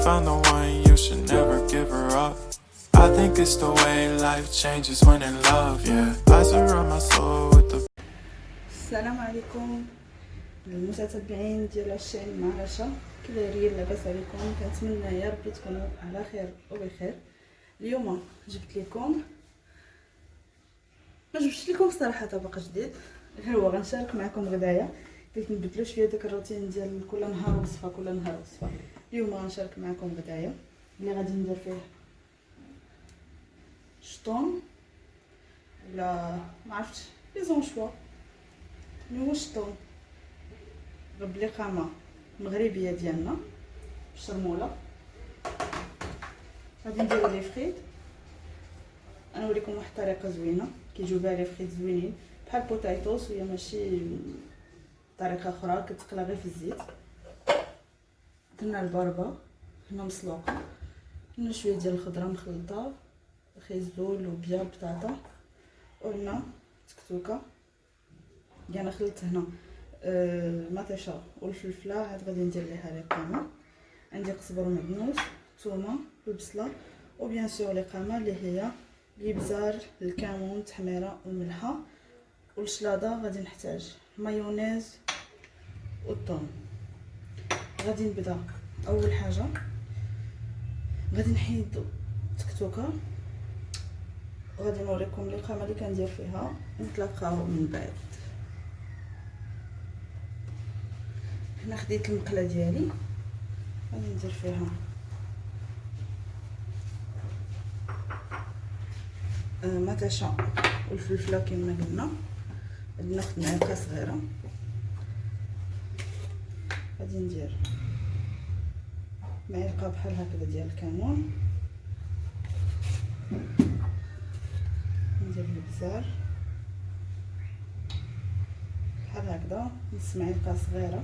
found the one, you should never give her up. I think it's the way life changes when in love, yeah. I surround my soul with the. السلام عليكم المتتبعين ديال الشين مع رشا، كي دايرين؟ لاباس عليكم؟ كنتمنى يا ربي تكونوا على خير وبخير. اليوم جبت لكم، ما جبتش لكم صراحه طبق جديد، غير هو غنشارك معكم غدايا. قلت نبدلوا شويه داك الروتين ديال كل نهار وصفه كل نهار وصفه. اليوم غنشارك معكم غدايا اللي غادي ندير فيه شطون ولا ما عرفتش لي زونشوا. هو الشطون بالقامه مغربيه ديالنا بالشرموله. غادي نديرو لي فريت. انا نوريكم واحد الطريقه زوينه كيجيو بها لي فريت زوينين بحال بوتايتوس، وهي ماشي طريقه اخرى كتقلى غير في الزيت. درنا البربه هنا مسلوقه، هنا شويه ديال الخضره مخلطه، خيزول لوبيا بطاطا، وهنا تكتوكه اللي انا خلطت هنا المطيشه والفلفله. عاد غادي ندير ليها لي قامه. عندي قزبر ومعدنوس، ثومه والبصله، وبيان سور لي قامه اللي هي الابزار، الكمون، التحميره والملحه والشلاضه. غادي نحتاج مايونيز والثوم. غادي نبدا اول حاجه، غادي نحيد تكتوكه، غادي نوريكم لي قامه اللي كندير فيها، نتلاقاو من بعد. هنا خديت المقله ديالي، غادي ندير فيها مطيشه والفلفله كما قلنا. غادي ناخذ معلقه صغيره، غادي ندير معلقه بحال هكذا ديال الكمون، ندير الابزار بحال هكذا نص معلقه صغيره.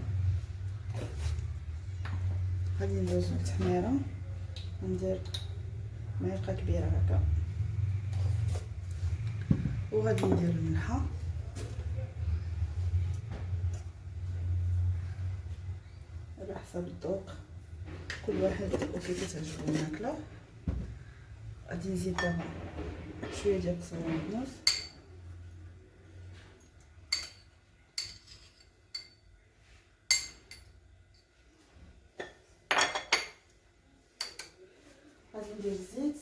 غادي ندوزو للتحميره، ندير معلقه كبيره هكا، وغادي ندير الملحه، على حسب الذوق كل واحد وكيف تعجبو الماكله. غادي نزيد دابا شويه ديال القزبر والمعدنوس، غادي ندير الزيت،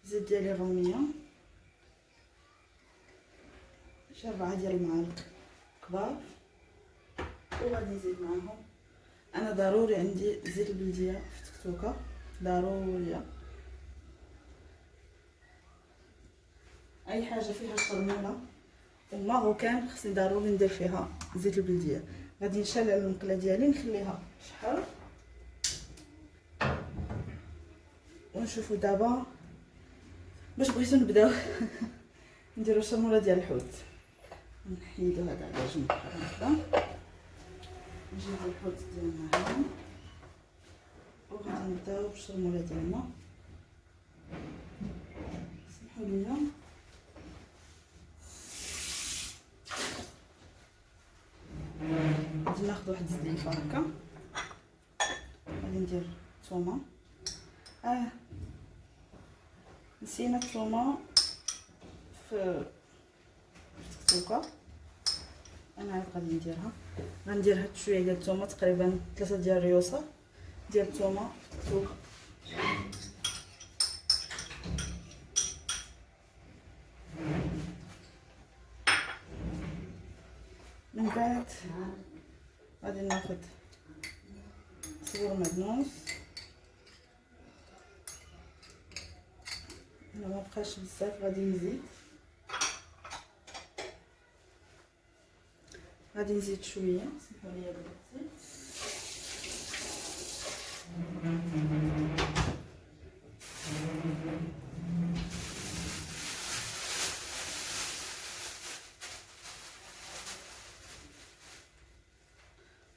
الزيت ديالي الروميه، شي 4 ديال المعالق كبار. وغادي نزيد معاهم، انا ضروري عندي زيت البلديه في التكتوكه، ضروريه. اي حاجه فيها شرموله وماروكان خصني ضروري ندير فيها زيت البلديه. غادي نشعل على المقله ديالي، نخليها شحال، ونشوفوا دابا باش بغيتو نبداو نديرو شرموله ديال الحوت. نحيدو هذا على جنب بحال هكا، نجيبو الحوت ديالنا هنا، وغادي نبداو بالشرموله ديالنا. سمحوا لي، غادي ناخذ واحد الزليفه هكا، غادي ندير الثومه. نسينا الثومه في التكتوكه، انا عاد غادي نديرها. غندير هاد شويه ديال الثومه، تقريبا 3 ديال الريوسه ديال الثومه في التكتوكه. من بعد غادي ناخذ قزبر ومعدنوس. انا ما بقاش بزاف، غادي نزيد، غادي نزيد شويه. سمحوا لي بناتي،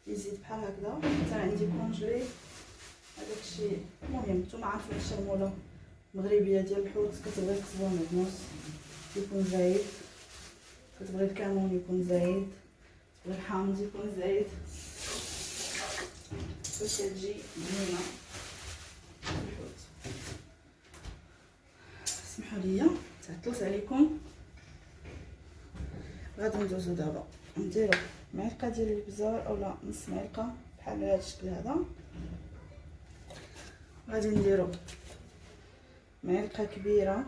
يزيد بحال هكذا حتى عندي كونجلي هذاك الشيء. المهم نتوما عارفين الشرموله المغربيه ديال الحوت، كتبغي القزبر والمعدنوس يكون زايد، كتبغي الكمون يكون زايد، كتبغي الحامض يكون زايد. باش تجي زوينه الحوت. اسمحوا لي تعطلت عليكم. غادي ندوزو دابا نديرو معلقه ديال الابزار اولا نص معلقه بحال هذا الشكل هذا. غادي نديرو معلقه كبيره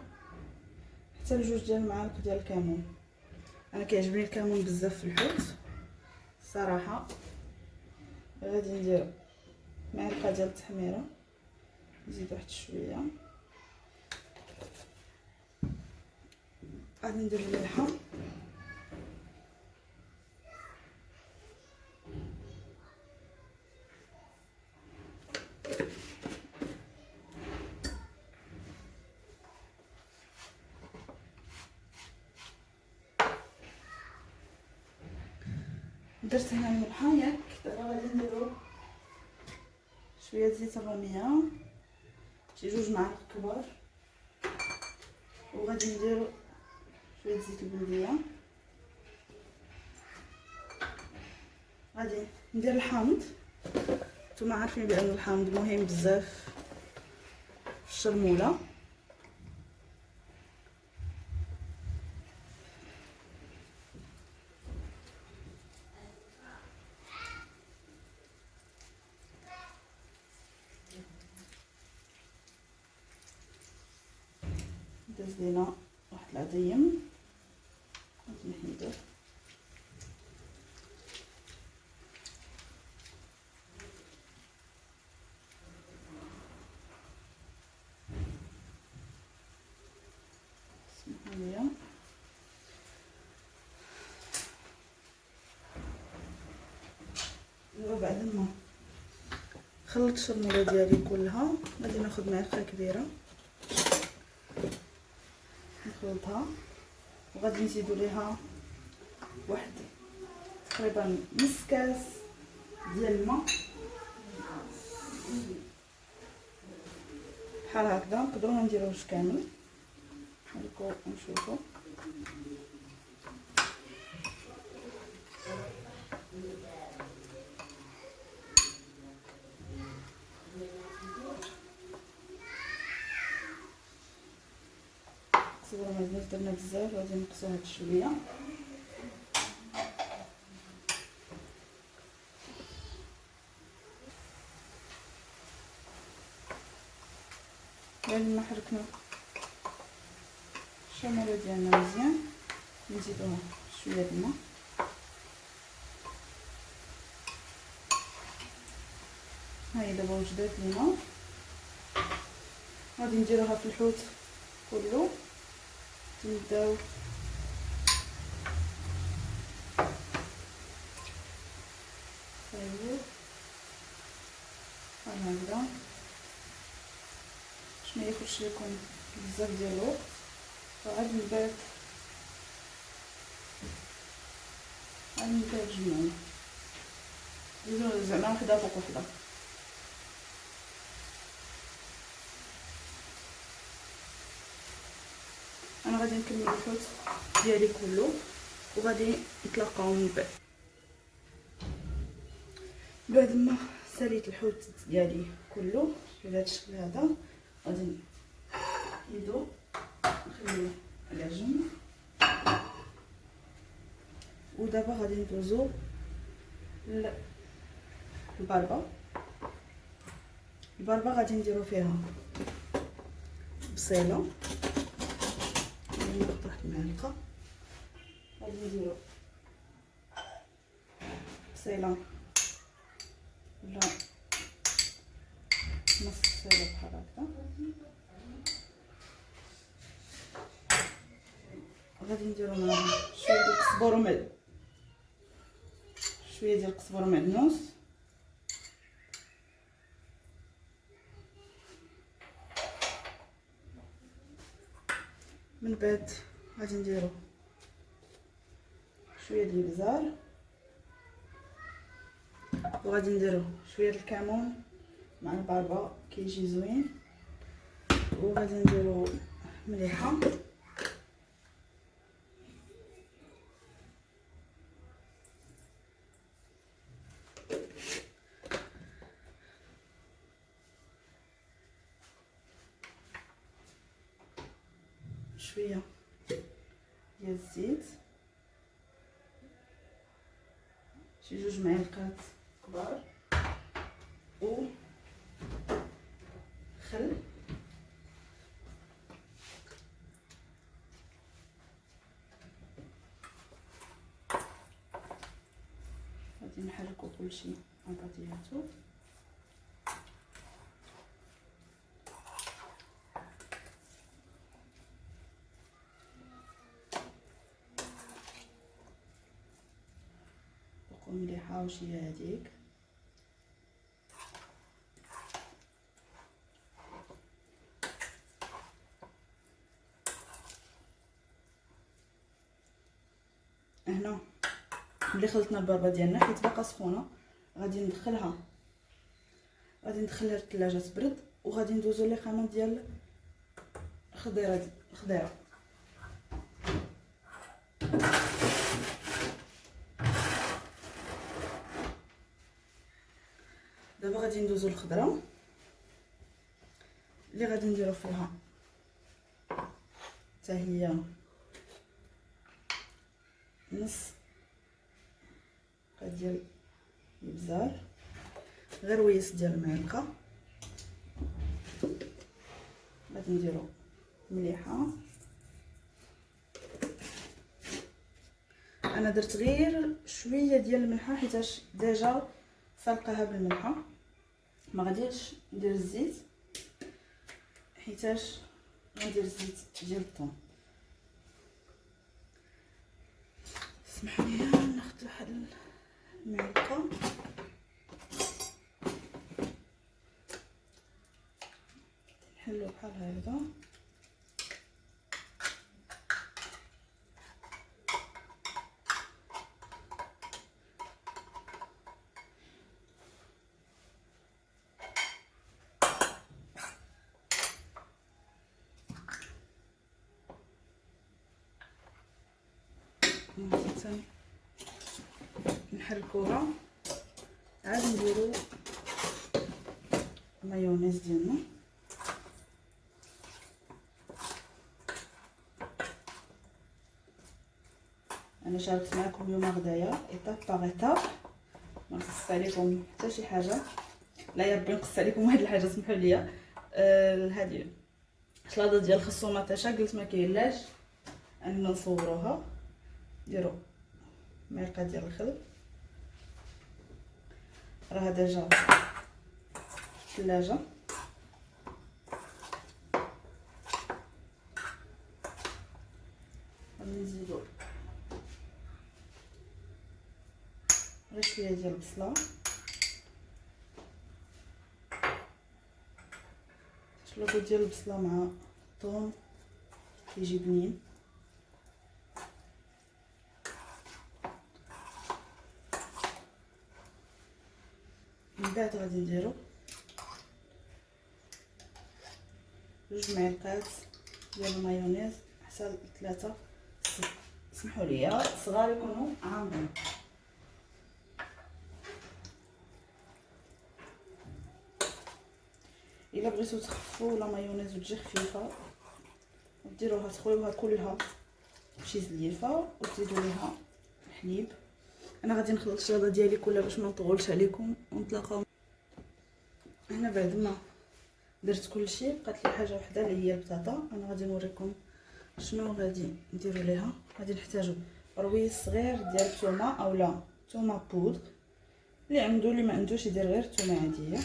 حتى لجوج ديال المعالق ديال الكمون. انا كيعجبني الكمون بزاف في الحوت صراحه. غادي نديرو معلقه ديال التحميره، نزيد واحد شويه. غادي ندير الملحه، درت هنا الملحه ياك. دابا غادي نديرو شويه زيت الروميه، شي جوج معالق كبار، وغادي نديرو شويه زيت البلديه. غادي ندير الحامض. نتوما عارفين بان الحامض مهم بزاف في الشرموله. داز لينا واحد العظيم. غادي ندير هنايا دابا بعد ما خلطت الشرموله ديالي كلها. غادي ناخذ معلقه كبيره نخلطها، وغادي نزيدو ليها واحد تقريبا نص كاس ديال الماء بحال هكذا. نقدروا ما نديروهش كامل، نحركو ونشوفو. صبروا ما درنا بزاف، غادي نقصو هاد شويه. بعد ما حركنا الشرموله ديالنا مزيان نزيدوها شويه د الماء. هاهي دابا وجدات لينا. غادي نديروها في الحوت كله. نبداو طيب بحال هكذا باش ما ياخدش لكم بزاف ديال الوقت. وعاد من بعد تجمعوا ديروا زعما وحده فوق وحده. انا غادي نكمل الحوت ديالي كله وغادي نتلاقاو من بعد ما ساليت الحوت ديالي كله بهذا الشكل هذا. غادي نحيدو نخليوه على جنب. ودابا غادي ندوزو للبربه. البربه غادي نديرو فيها بصيله، ناخذ واحد المعلقه. غادي نديرو بصيله ولا نص بصيله بحال هكا. غادي نديرو معاهم شويه ديال القزبر وملح، شويه ديال القزبر ومعدنوس، من بعد غادي نديرو شويه ديال الابزار، وغادي نديرو شويه ديال الكمون مع البربه كيجي زوين، وغادي نديرو مليحه. شويه ديال الزيت، شي 2 معالق كبار، و خل، غادي نحركو كلشي مع بعضياتو. دوقو مليحه وشي هاديك. هنا ملي خلطنا البابا ديالنا حيت باقا سخونه، غادي ندخلها للثلاجه تبرد، وغادي ندوزو لي قامه ديال الخضيره دابا غادي ندوزو الخضره اللي غادي نديرو فيها حتى هي نص ديال الابزار، غير ويس ديال المعلقه. غادي نديرو مليحه. انا درت غير شويه ديال الملحه حيتاش ديجا سلقاها بالملحه، ما غاديش ندير الزيت حيتاش غندير الزيت ديال الثوم. اسمحوا لي ناخذ واحد المعلقه، نحلو بحال هكذا. نحركوها، عاد نديرو المايونيز ديالنا. انا شاركت معكم اليوم غدايا ايطاب باغ ايطاب، ما نقص عليكم حتى شي حاجه. لا يا ربي نقص عليكم واحد الحاجه، سمحوا لي. هذه شلاضه ديال الخصوماطيشه قلت ما كاينلاش اننا نصوروها. ديروا معلقه ديال الخل، راه ديجا في الثلاجه. غادي نزيدو غير شويه ديال البصله، شلوغو ديال البصله مع الثوم كيجي بنين. من بعد غادي نديرو 2 معالق ديال المايونيز حتى 3. سمحوا لي صغار يكونوا عامرين. الا بغيتو تخففوا لا مايونيز وتجي خفيفه، ديروها تخويوها كلها بشي زليفه وتزيدوا ليها الحليب. انا غادي نخلط الشلاضه ديالي كلها باش ما نطولش عليكم، ونتلاقاو هنا بعد ما درت كلشي. بقات لي حاجه وحده اللي هي البطاطا. انا غادي نوريكم شنو غادي نديرو ليها. غادي نحتاجو رويس صغير ديال الثومه اولا ثومه بودر، اللي عنده اللي ما عندوش يدير غير ثومه عاديه.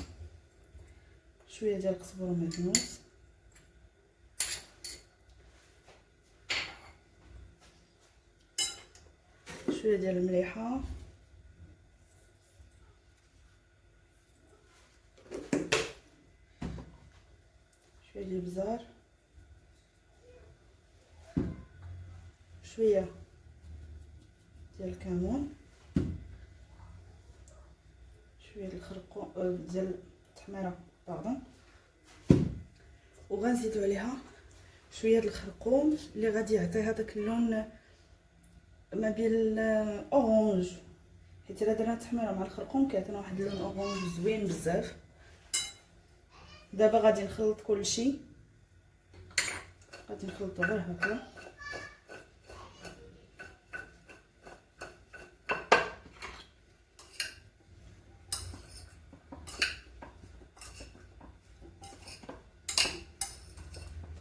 شويه ديال القزبر ومعدنوس، شويه ديال المليحه، شويه ديال البزار، شويه ديال الكمون، شويه ديال الخرقوم ديال التحميره باردون، وغنزيدو عليها شويه ديال الخرقوم اللي غادي يعطي هذاك اللون ما بين الاورانج، حيت الا درنا التحميره مع الخرقوم كيعطينا واحد اللون اورانج زوين بزاف. دابا غادي نخلط كلشي غادي نخلطو غير هكا.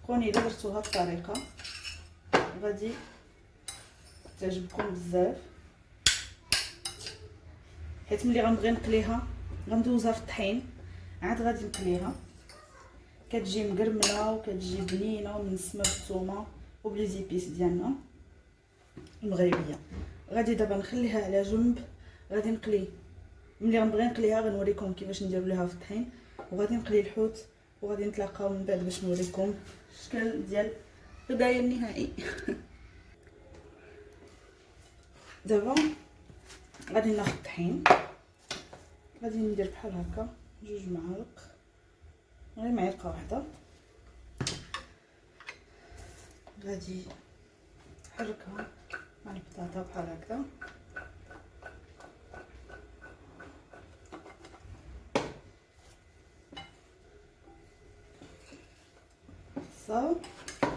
كوني الا درتو هاد الطريقه غادي تعجبكم بزاف، حيت ملي غنبغي نقليها غندوزها في الطحين عاد غادي نقليها، كتجي مقرمله وكتجي بنينه ومنسمه بالثومه وبلي زيبيس ديالنا المغربيه. غادي دابا نخليها على جنب، غادي نقلي. ملي غنبغي نقليها غنوريكم كيفاش ندير ليها في الطحين، وغادي نقلي الحوت وغادي نتلاقاو من بعد باش نوريكم الشكل ديال الغدايه النهائي. دابا غادي ناخذ الطحين، غادي ندير بحال هكا 2 معالق، غير معلقه واحده. غادي نحركها مع البطاطا بحال هكا. صافي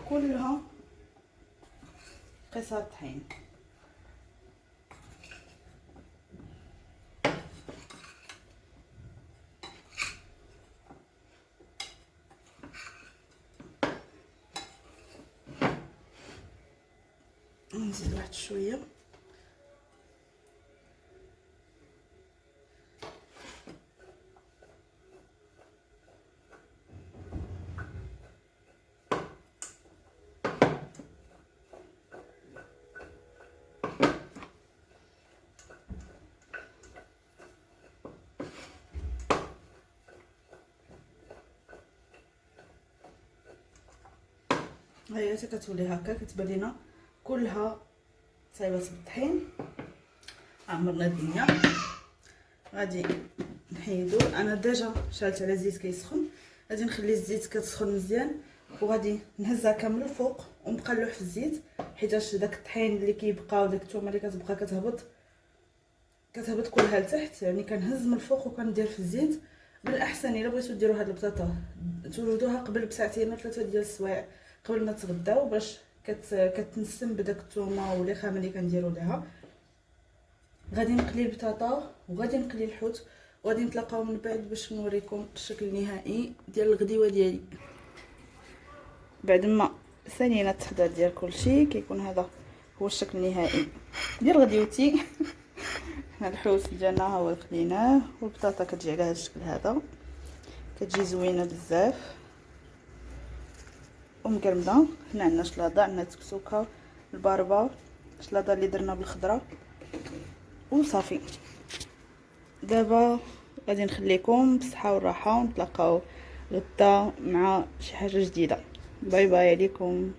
كلها قصار طحين. نزيد واحد شويه. هي حتى كتولي هكا كتبان لينا كلها صايبات بالطحين. عمرنا الدنيا. غادي نحيدو. انا ديجا شالت على الزيت كيسخن، غادي نخلي الزيت كتسخن مزيان وغادي نهزها كامل الفوق ونبقى نلوح في الزيت، حيتاش داك الطحين اللي كيبقى وداك الثومه اللي كتبقى كتهبط كلها لتحت، يعني كنهز من الفوق وكندير في الزيت. بالاحسن الا بغيتو ديروا هاد البطاطا تولدوها قبل بساعتين ولا 3 ديال السوايع قبل ما تغداو، باش كتنسم بداك الثومه واللحام اللي كنديروا ليها. غادي نقلي البطاطا وغادي نقلي الحوت وغادي نتلاقاو من بعد باش نوريكم الشكل النهائي ديال الغديوه ديالي. بعد ما سالينا التحضير ديال كلشي كيكون هذا هو الشكل النهائي ديال غديوتي. الحوت ديالنا ها هو خليناه، والبطاطا كتجي على هذا الشكل هذا، كتجي زوينه بزاف ومكرمده. هنا عندنا شلاضه، عندنا تكسوكه، الباربه، شلاضه اللي درنا بالخضره وصافي. دابا غادي نخليكم بالصحه والراحه ونتلاقاو غدا مع شي حاجه جديده. باي باي عليكم.